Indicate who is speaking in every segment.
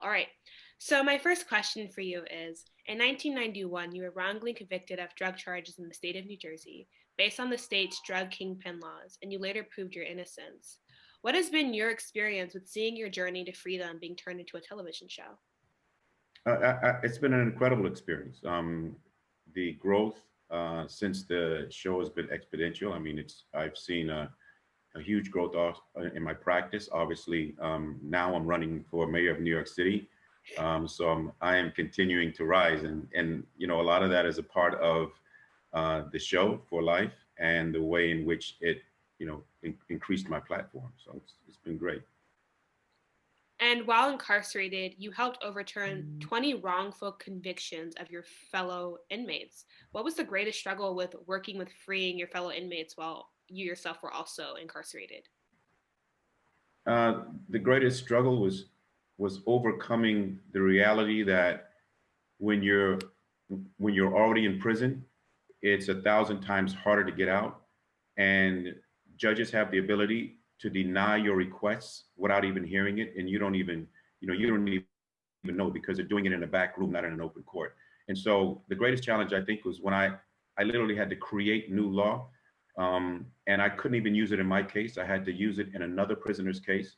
Speaker 1: All right. So my first question for you is, in 1991, you were wrongly convicted of drug charges in the state of New Jersey based on the state's drug kingpin laws, and you later proved your innocence. What has been your experience with seeing your journey to freedom being turned into a television show?
Speaker 2: It's been an incredible experience. The growth since the show has been exponential. I mean, I've seen a huge growth in my practice. Obviously, now I'm running for mayor of New York City, I am continuing to rise, and a lot of that is a part of the show for life and the way in which it increased my platform. So it's been great.
Speaker 1: And while incarcerated, you helped overturn 20 wrongful convictions of your fellow inmates. What was the greatest struggle with working with freeing your fellow inmates while you yourself were also incarcerated?
Speaker 2: The greatest struggle was overcoming the reality that when you're when you're already in prison, it's 1,000 times harder to get out, and judges have the ability to deny your requests without even hearing it, and you don't even know because they're doing it in a back room, not in an open court. And so the greatest challenge I think was when I literally had to create new law, and I couldn't even use it in my case. I had to use it in another prisoner's case,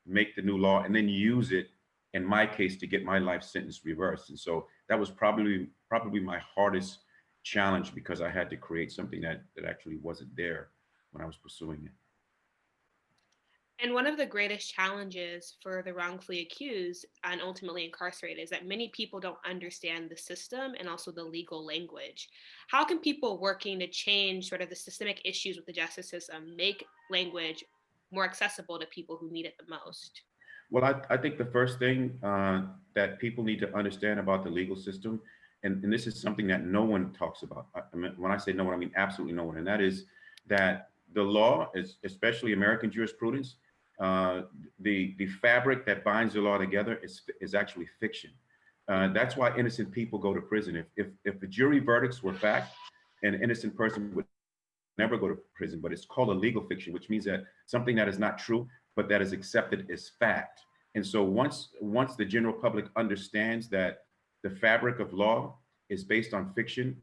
Speaker 2: make the new law, and then use it in my case to get my life sentence reversed. And so that was probably my hardest challenge because I had to create something that actually wasn't there when I was pursuing it.
Speaker 1: And one of the greatest challenges for the wrongfully accused and ultimately incarcerated is that many people don't understand the system and also the legal language. How can people working to change sort of the systemic issues with the justice system make language more accessible to people who need it the most?
Speaker 2: Well, I think the first thing that people need to understand about the legal system, and this is something that no one talks about. I mean, when I say no one, I mean absolutely no one, and that is that the law, is, especially American jurisprudence, uh, the fabric that binds the law together is actually fiction. That's why innocent people go to prison. If the jury verdicts were fact, an innocent person would never go to prison. But it's called a legal fiction, which means that something that is not true, but that is accepted as fact. And so once the general public understands that the fabric of law is based on fiction,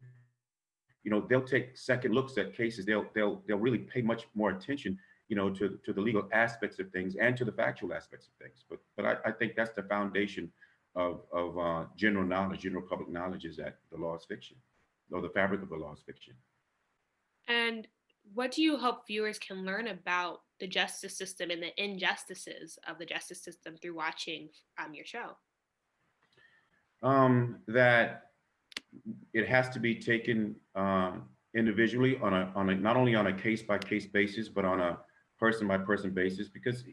Speaker 2: they'll take second looks at cases. They'll really pay much more attention, to the legal aspects of things and to the factual aspects of things. But I think that's the foundation of general knowledge, general public knowledge, is that the law is fiction, or the fabric of the law is fiction.
Speaker 1: And what do you hope viewers can learn about the justice system and the injustices of the justice system through watching your show?
Speaker 2: That it has to be taken individually not only on a case by case basis, but on a person by person basis, because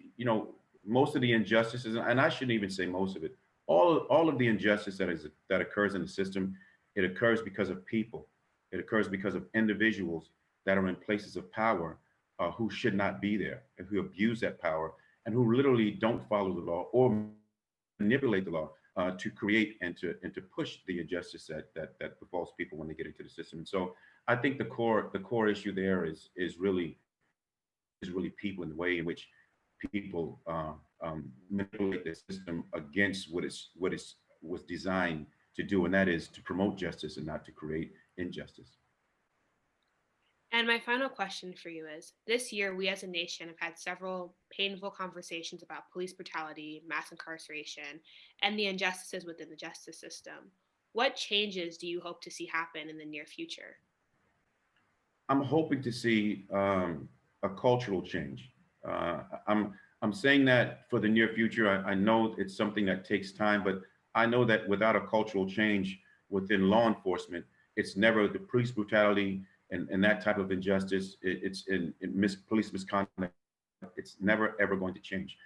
Speaker 2: most of the injustices, and I shouldn't even say most of it, all of the injustice that occurs in the system, it occurs because of people. It occurs because of individuals that are in places of power, who should not be there, and who abuse that power, and who literally don't follow the law or manipulate the law to create and to push the injustice that befalls people when they get into the system. And so I think the core issue there is really people, and the way in which people manipulate the system against what is was designed to do, and that is to promote justice and not to create injustice.
Speaker 1: And my final question for you is, this year, we as a nation have had several painful conversations about police brutality, mass incarceration, and the injustices within the justice system. What changes do you hope to see happen in the near future?
Speaker 2: I'm hoping to see a cultural change. I'm saying that for the near future. I know it's something that takes time, but I know that without a cultural change within law enforcement, it's never the police brutality and that type of injustice. It's police misconduct. It's never ever going to change.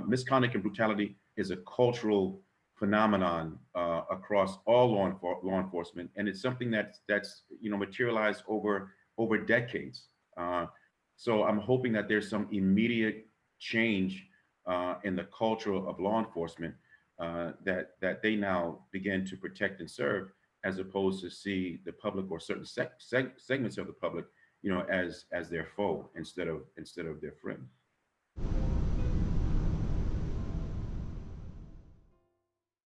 Speaker 2: Misconduct and brutality is a cultural phenomenon across all law enforcement, and it's something that's materialized over decades. So I'm hoping that there's some immediate change in the culture of law enforcement, that they now begin to protect and serve, as opposed to see the public or certain segments of the public, as their foe instead of their friend.